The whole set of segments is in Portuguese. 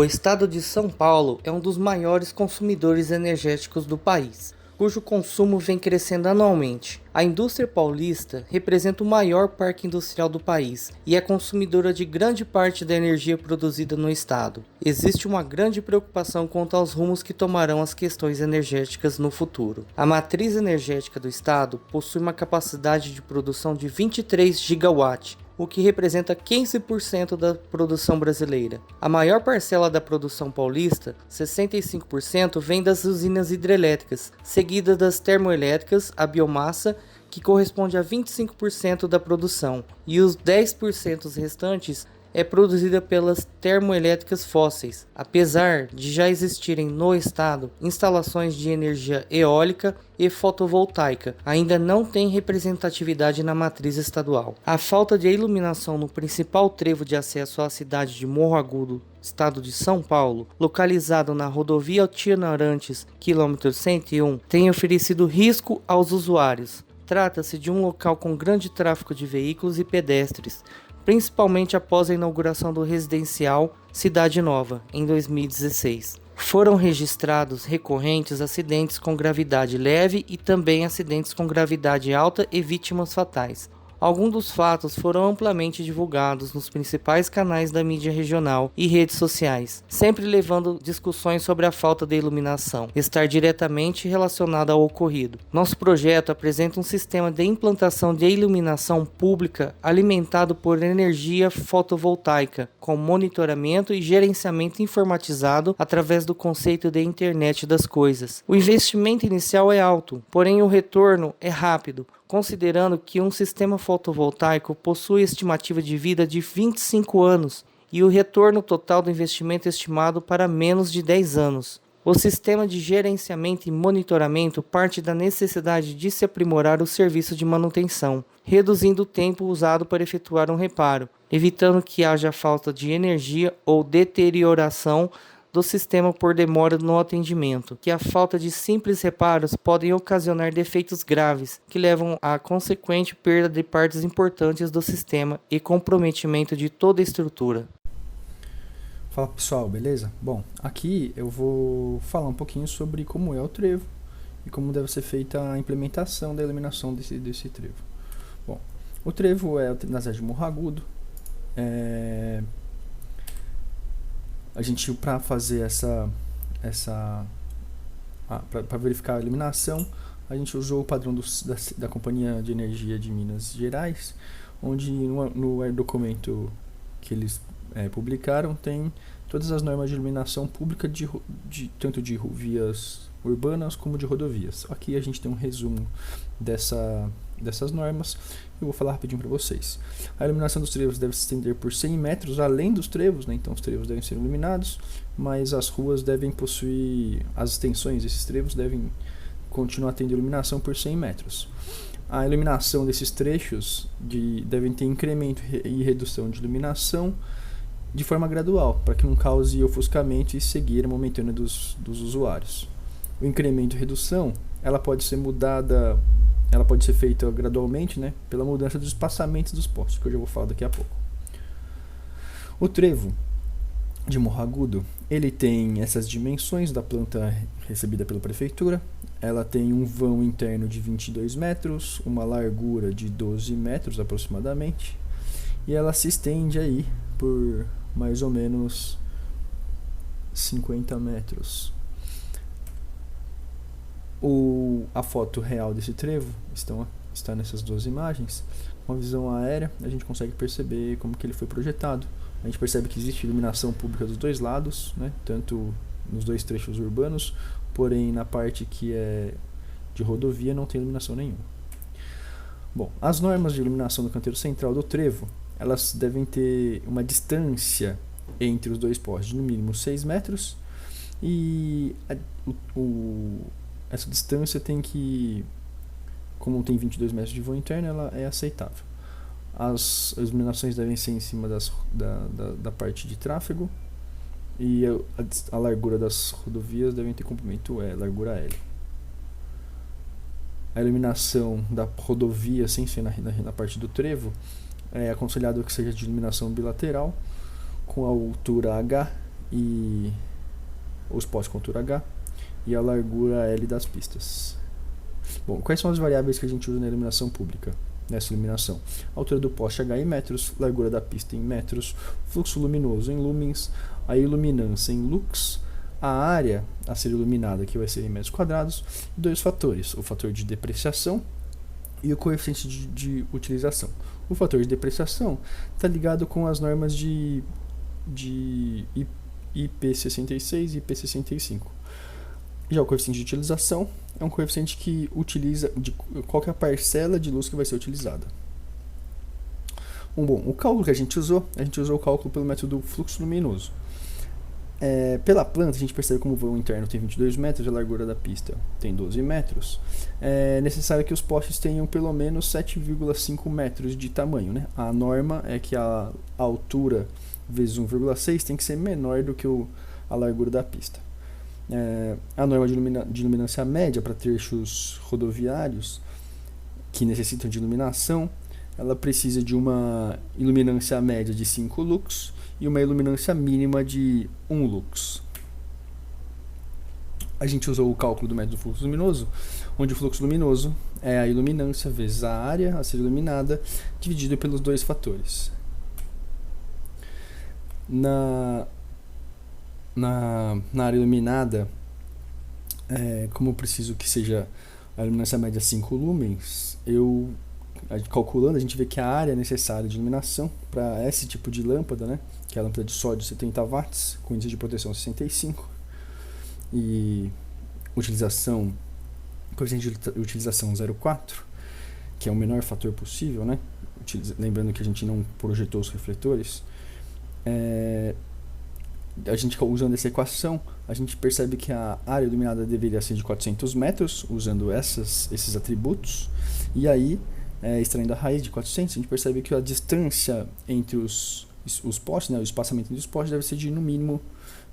O estado de São Paulo é um dos maiores consumidores energéticos do país, cujo consumo vem crescendo anualmente. A indústria paulista representa o maior parque industrial do país e é consumidora de grande parte da energia produzida no estado. Existe uma grande preocupação quanto aos rumos que tomarão as questões energéticas no futuro. A matriz energética do estado possui uma capacidade de produção de 23 gigawatts, o que representa 15% da produção brasileira. A maior parcela da produção paulista, 65%, vem das usinas hidrelétricas, seguida das termoelétricas, a biomassa, que corresponde a 25% da produção, e os 10% restantes é produzida pelas termoelétricas fósseis, apesar de já existirem no estado instalações de energia eólica e fotovoltaica, ainda não tem representatividade na matriz estadual. A falta de iluminação no principal trevo de acesso à cidade de Morro Agudo, estado de São Paulo, localizado na rodovia Tiradentes, quilômetro 101, tem oferecido risco aos usuários. Trata-se de um local com grande tráfego de veículos e pedestres, principalmente após a inauguração do residencial Cidade Nova, em 2016. Foram registrados recorrentes acidentes com gravidade leve e também acidentes com gravidade alta e vítimas fatais. Alguns dos fatos foram amplamente divulgados nos principais canais da mídia regional e redes sociais, sempre levando discussões sobre a falta de iluminação estar diretamente relacionada ao ocorrido. Nosso projeto apresenta um sistema de implantação de iluminação pública alimentado por energia fotovoltaica, com monitoramento e gerenciamento informatizado através do conceito de Internet das Coisas. O investimento inicial é alto, porém o retorno é rápido, considerando que um sistema fotovoltaico possui estimativa de vida de 25 anos e o retorno total do investimento estimado para menos de 10 anos. O sistema de gerenciamento e monitoramento parte da necessidade de se aprimorar o serviço de manutenção, reduzindo o tempo usado para efetuar um reparo, evitando que haja falta de energia ou deterioração do sistema por demora no atendimento, que a falta de simples reparos podem ocasionar defeitos graves, que levam à consequente perda de partes importantes do sistema e comprometimento de toda a estrutura. Fala pessoal, beleza? Bom, aqui eu vou falar um pouquinho sobre como é o trevo e como deve ser feita a implementação da iluminação desse trevo. Bom, o trevo é na cidade de Morro Agudo. A gente, para fazer para verificar a iluminação, a gente usou o padrão da Companhia de Energia de Minas Gerais, onde no documento que eles publicaram tem todas as normas de iluminação pública tanto de vias urbanas como de rodovias. Aqui a gente tem um resumo dessas normas. Eu vou falar rapidinho para vocês. A iluminação dos trevos deve se estender por 100 metros além dos trevos, né? Então os trevos devem ser iluminados, mas as ruas devem possuir, as extensões desses trevos devem continuar tendo iluminação por 100 metros. A iluminação desses trechos devem ter incremento e redução de iluminação de forma gradual, para que não cause ofuscamento e cegueira momentânea dos usuários. O incremento e redução, ela pode ser feita gradualmente, né, pela mudança dos espaçamentos dos postes, que eu já vou falar daqui a pouco. O trevo de Morro Agudo, ele tem essas dimensões da planta recebida pela prefeitura. Ela tem um vão interno de 22 metros, uma largura de 12 metros aproximadamente, e ela se estende aí por mais ou menos 50 metros. A foto real desse trevo está nessas duas imagens. Com a visão aérea, a gente consegue perceber como que ele foi projetado. A gente percebe que existe iluminação pública dos dois lados, né? Tanto nos dois trechos urbanos, porém na parte que é de rodovia não tem iluminação nenhuma. Bom, as normas de iluminação do canteiro central do trevo, elas devem ter uma distância entre os dois postes de no mínimo 6 metros e essa distância tem que, como tem 22 metros de vão interno, ela é aceitável. As iluminações devem ser em cima da parte de tráfego e a largura das rodovias devem ter comprimento largura L. A iluminação da rodovia, sem ser na parte do trevo, é aconselhado que seja de iluminação bilateral, com a altura H e os postes com altura H e a largura L das pistas. Bom, quais são as variáveis que a gente usa na iluminação pública? Nessa iluminação, altura do poste H em metros, largura da pista em metros, fluxo luminoso em lumens, a iluminância em lux, a área a ser iluminada, que vai ser em metros quadrados, e dois fatores, o fator de depreciação e o coeficiente de utilização. O fator de depreciação está ligado com as normas de IP66 e IP65. Já o coeficiente de utilização é um coeficiente que utiliza de qual que é a parcela de luz que vai ser utilizada. Bom, o cálculo que a gente usou o cálculo pelo método fluxo luminoso. Pela planta, a gente percebe como o vão interno tem 22 metros e a largura da pista tem 12 metros. É necessário que os postes tenham pelo menos 7,5 metros de tamanho, né? A norma é que a altura vezes 1,6 tem que ser menor do que a largura da pista. A norma de iluminância média para trechos rodoviários que necessitam de iluminação, ela precisa de uma iluminância média de 5 lux e uma iluminância mínima de 1 lux. A gente usou o cálculo do método fluxo luminoso, onde o fluxo luminoso é a iluminância vezes a área a ser iluminada, dividido pelos dois fatores. Na área iluminada, como eu preciso que seja a iluminância média 5 lumens, calculando, a gente vê que a área necessária de iluminação para esse tipo de lâmpada, né, que é a lâmpada de sódio 70 watts, com índice de proteção 65, e coeficiente de utilização 0,4, que é o menor fator possível, né, lembrando que a gente não projetou os refletores, a gente usando essa equação, a gente percebe que a área iluminada deveria ser de 400 metros, usando esses atributos, e aí, extraindo a raiz de 400, a gente percebe que a distância entre os postes, né, o espaçamento entre os postes deve ser de no mínimo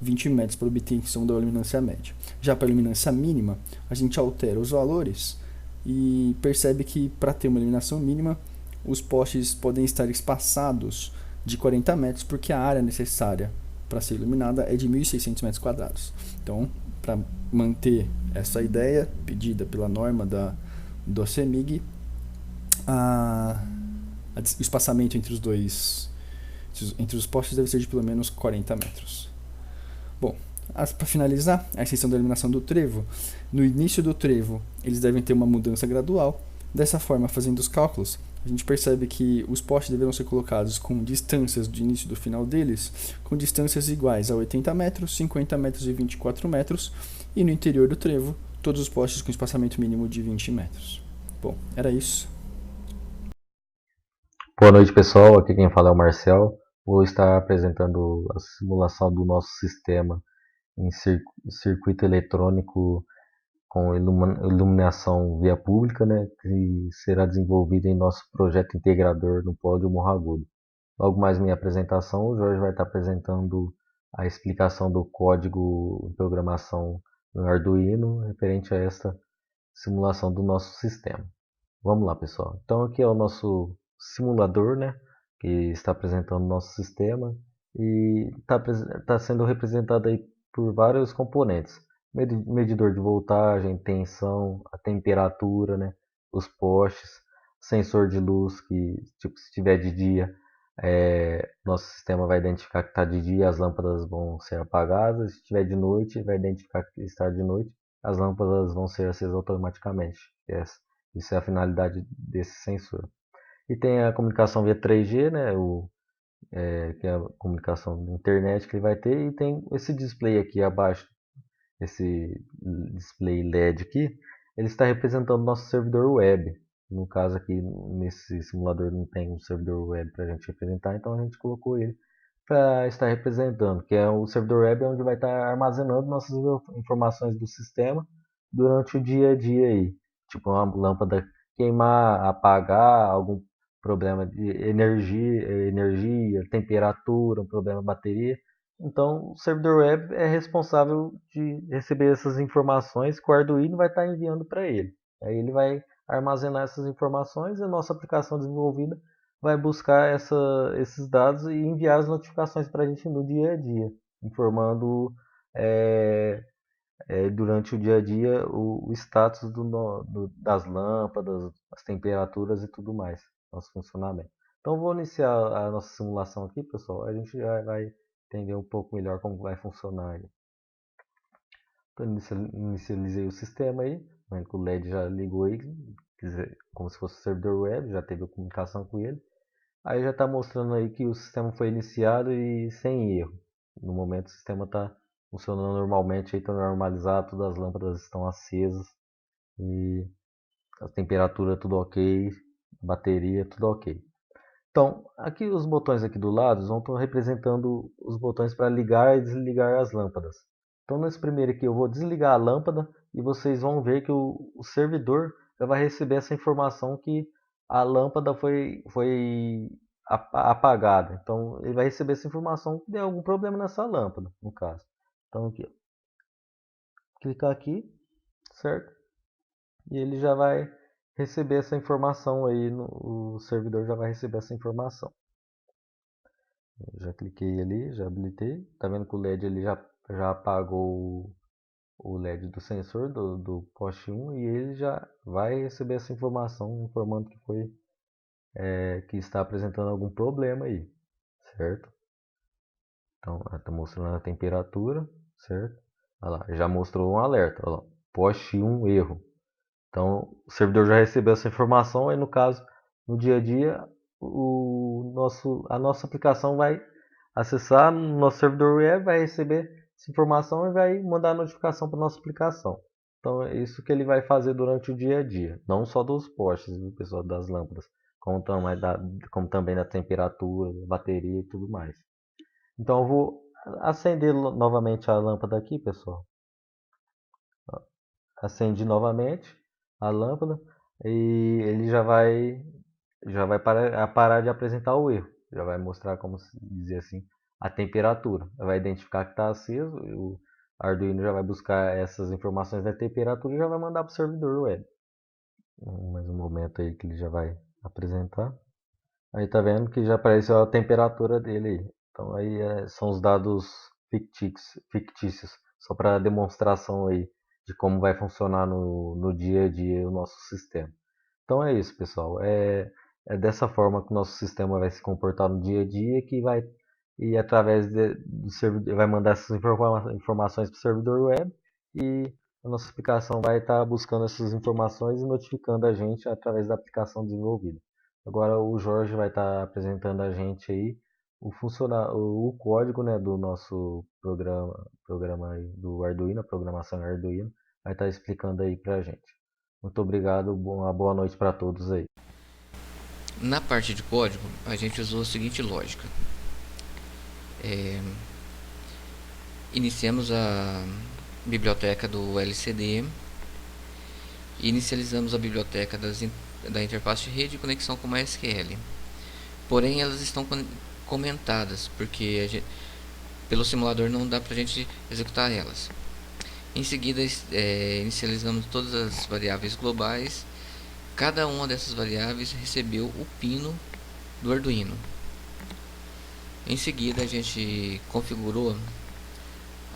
20 metros para obtenção da iluminância média. Já para a iluminância mínima, a gente altera os valores e percebe que para ter uma iluminação mínima, os postes podem estar espaçados de 40 metros, porque a área necessária para ser iluminada é de 1.600 metros quadrados. Então, para manter essa ideia pedida pela norma do CEMIG, o espaçamento entre os postes deve ser de pelo menos 40 metros. Bom, para finalizar, a extensão da iluminação do trevo. No início do trevo, eles devem ter uma mudança gradual. Dessa forma, fazendo os cálculos, a gente percebe que os postes deverão ser colocados com distâncias do início e do final deles, com distâncias iguais a 80 metros, 50 metros e 24 metros, e no interior do trevo, todos os postes com espaçamento mínimo de 20 metros. Bom, era isso. Boa noite, pessoal. Aqui quem fala é o Marcel. Vou estar apresentando a simulação do nosso sistema em circuito eletrônico com iluminação via pública, né, que será desenvolvido em nosso projeto integrador no Polo de Morro Agudo. Logo mais minha apresentação, o Jorge vai estar apresentando a explicação do código de programação no Arduino referente a esta simulação do nosso sistema. Vamos lá, pessoal. Então aqui é o nosso simulador, né, que está apresentando o nosso sistema e está sendo representado aí por vários componentes. Medidor de voltagem, tensão, a temperatura, né, os postes, sensor de luz que, tipo, se estiver de dia, nosso sistema vai identificar que está de dia, as lâmpadas vão ser apagadas. Se estiver de noite, vai identificar que está de noite, as lâmpadas vão ser acesas automaticamente. Isso é a finalidade desse sensor. E tem a comunicação via 3G, né, que é a comunicação da internet que ele vai ter, e tem esse display aqui abaixo, esse display LED aqui, ele está representando nosso servidor web. No caso aqui, nesse simulador não tem um servidor web para a gente representar, então a gente colocou ele para estar representando, que é o servidor web onde vai estar armazenando nossas informações do sistema durante o dia a dia aí. Tipo uma lâmpada queimar, apagar, algum problema de energia, temperatura, um problema de bateria. Então, o servidor web é responsável de receber essas informações que o Arduino vai estar enviando para ele. Aí ele vai armazenar essas informações e a nossa aplicação desenvolvida vai buscar esses dados e enviar as notificações para a gente no dia a dia. informando é, durante o dia a dia o status das lâmpadas, as temperaturas e tudo mais, nosso funcionamento. Então vou iniciar a nossa simulação aqui, pessoal. A gente já vai entender um pouco melhor como vai funcionar aí. Então inicializei o sistema aí, vendo que o LED já ligou aí, como se fosse um servidor web, já teve a comunicação com ele. Aí já está mostrando aí que o sistema foi iniciado e sem erro. No momento o sistema está funcionando normalmente, está normalizado, todas as lâmpadas estão acesas e a temperatura tudo ok, a bateria tudo ok. Então, aqui os botões aqui do lado estão representando os botões para ligar e desligar as lâmpadas. Então, nesse primeiro aqui eu vou desligar a lâmpada e vocês vão ver que o servidor já vai receber essa informação que a lâmpada foi apagada. Então, ele vai receber essa informação que deu algum problema nessa lâmpada, no caso. Então, aqui, clicar aqui, certo? E ele já vai receber essa informação aí, o servidor já vai receber essa informação. Eu já cliquei ali, já habilitei. Tá vendo que o LED ele já apagou o LED do sensor do poste 1 e ele já vai receber essa informação informando que está apresentando algum problema aí, certo? Então, está mostrando a temperatura, certo? Olha lá, já mostrou um alerta, olha lá, poste 1 erro. Então, o servidor já recebeu essa informação, aí no caso, no dia a dia, a nossa aplicação vai acessar no nosso servidor web, vai receber essa informação e vai mandar a notificação para a nossa aplicação. Então, é isso que ele vai fazer durante o dia a dia, não só dos postes, viu, pessoal, das lâmpadas, como também da temperatura, bateria e tudo mais. Então, eu vou acender novamente a lâmpada aqui, pessoal. Acendi novamente a lâmpada e ele já vai parar de apresentar o erro. Já vai mostrar, como dizer assim, a temperatura. Vai identificar que está aceso. O Arduino já vai buscar essas informações da temperatura e já vai mandar para o servidor web. Mais um momento aí que ele já vai apresentar. Aí tá vendo que já apareceu a temperatura dele aí. Então aí são os dados fictícios só para demonstração aí de como vai funcionar no dia a dia o nosso sistema. Então é isso, pessoal. É dessa forma que o nosso sistema vai se comportar no dia a dia, que vai e através do servidor vai mandar essas informações para o servidor web e a nossa aplicação vai estar buscando essas informações e notificando a gente através da aplicação desenvolvida. Agora o Jorge vai estar apresentando a gente aí o código, né, do nosso programa aí, do Arduino, a programação Arduino, vai estar explicando aí pra gente. Muito obrigado, uma boa noite para todos aí. Na parte de código, a gente usou a seguinte lógica. Iniciamos a biblioteca do LCD e inicializamos a biblioteca da interface de rede e conexão com MySQL. Porém, elas estão comentadas, porque pelo simulador não dá para a gente executar elas. Em seguida, inicializamos todas as variáveis globais. Cada uma dessas variáveis recebeu o pino do Arduino. Em seguida, a gente configurou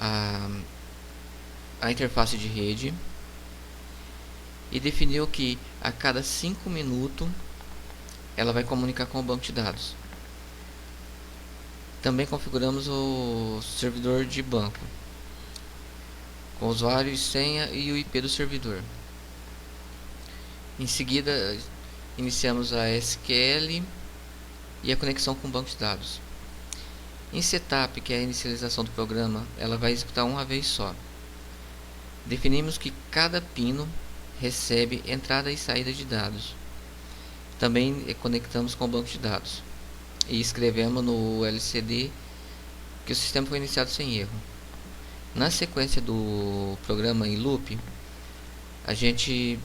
a interface de rede e definiu que a cada 5 minutos ela vai comunicar com o banco de dados. Também configuramos o servidor de banco com usuário e senha e o IP do servidor. Em seguida, iniciamos a SQL e a conexão com o banco de dados. Em setup, que é a inicialização do programa, ela vai executar uma vez só. Definimos que cada pino recebe entrada e saída de dados. Também conectamos com o banco de dados e escrevemos no LCD que o sistema foi iniciado sem erro. Na sequência do programa em loop, a gente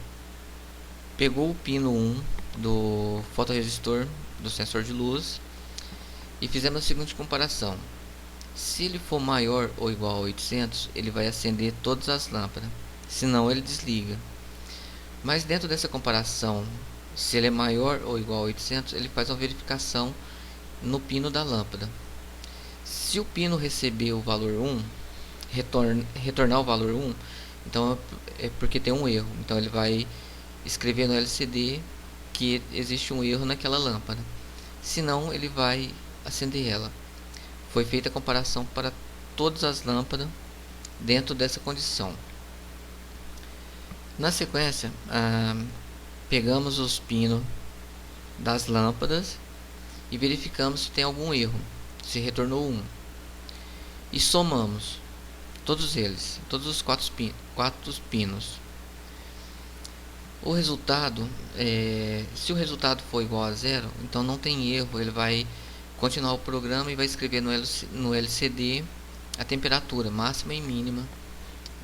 pegou o pino 1 do fotoresistor do sensor de luz e fizemos a seguinte comparação. Se ele for maior ou igual a 800, ele vai acender todas as lâmpadas, senão ele desliga. Mas dentro dessa comparação, se ele é maior ou igual a 800, ele faz uma verificação no pino da lâmpada. Se o pino receber o valor 1, retornar o valor 1, então é porque tem um erro. Então ele vai escrever no LCD que existe um erro naquela lâmpada. Senão ele vai acender ela. Foi feita a comparação para todas as lâmpadas dentro dessa condição. Na sequência, pegamos os pinos das lâmpadas e verificamos se tem algum erro, se retornou 1. E somamos todos eles, todos os quatro pinos. O resultado, se o resultado for igual a 0, então não tem erro, ele vai continuar o programa e vai escrever no LCD a temperatura máxima e mínima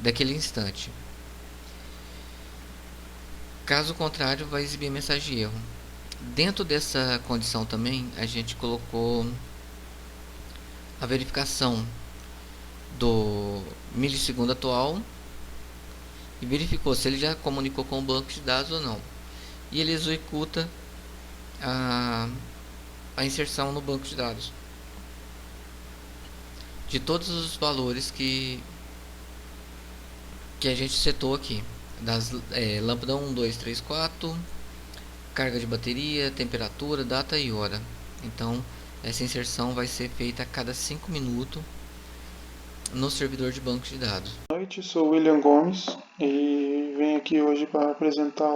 daquele instante. Caso contrário, vai exibir a mensagem de erro. Dentro dessa condição também, a gente colocou a verificação do milissegundo atual e verificou se ele já comunicou com o banco de dados ou não. E ele executa a inserção no banco de dados de todos os valores que a gente setou aqui, das lâmpada 1, 2, 3, 4, carga de bateria, temperatura, data e hora. Então essa inserção vai ser feita a cada 5 minutos no servidor de banco de dados. Boa noite, sou William Gomes e venho aqui hoje para apresentar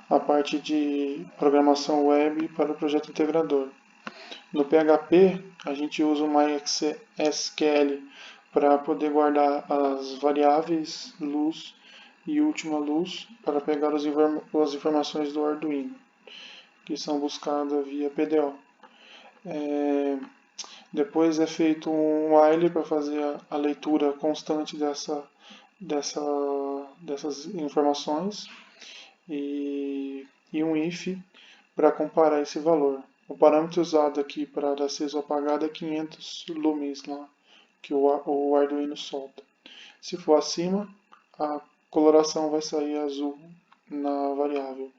a parte de programação web para o projeto integrador. No PHP, a gente usa o MySQL para poder guardar as variáveis luz e última luz para pegar as informações do Arduino, que são buscadas via PDO. Depois é feito um while para fazer a leitura constante dessas informações e um if para comparar esse valor. O parâmetro usado aqui para dar aceso apagado é 500 lumens lá, que o Arduino solta. Se for acima, a coloração vai sair azul na variável.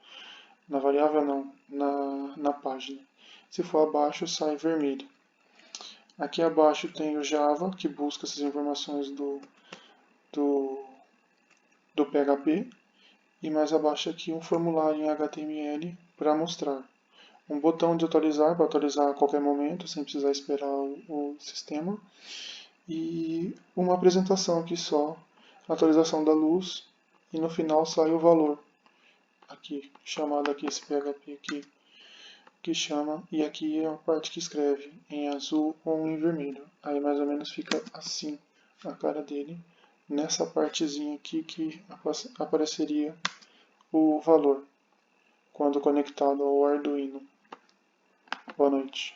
Na variável não, na página. Se for abaixo, sai vermelho. Aqui abaixo tem o Java, que busca essas informações do PHP. E mais abaixo aqui um formulário em HTML para mostrar. Um botão de atualizar, para atualizar a qualquer momento, sem precisar esperar o sistema. E uma apresentação aqui só, atualização da luz. E no final sai o valor. Aqui, chamado aqui, esse PHP aqui, que chama, e aqui é a parte que escreve em azul ou em vermelho. Aí mais ou menos fica assim a cara dele, nessa partezinha aqui que apareceria o valor quando conectado ao Arduino. Boa noite.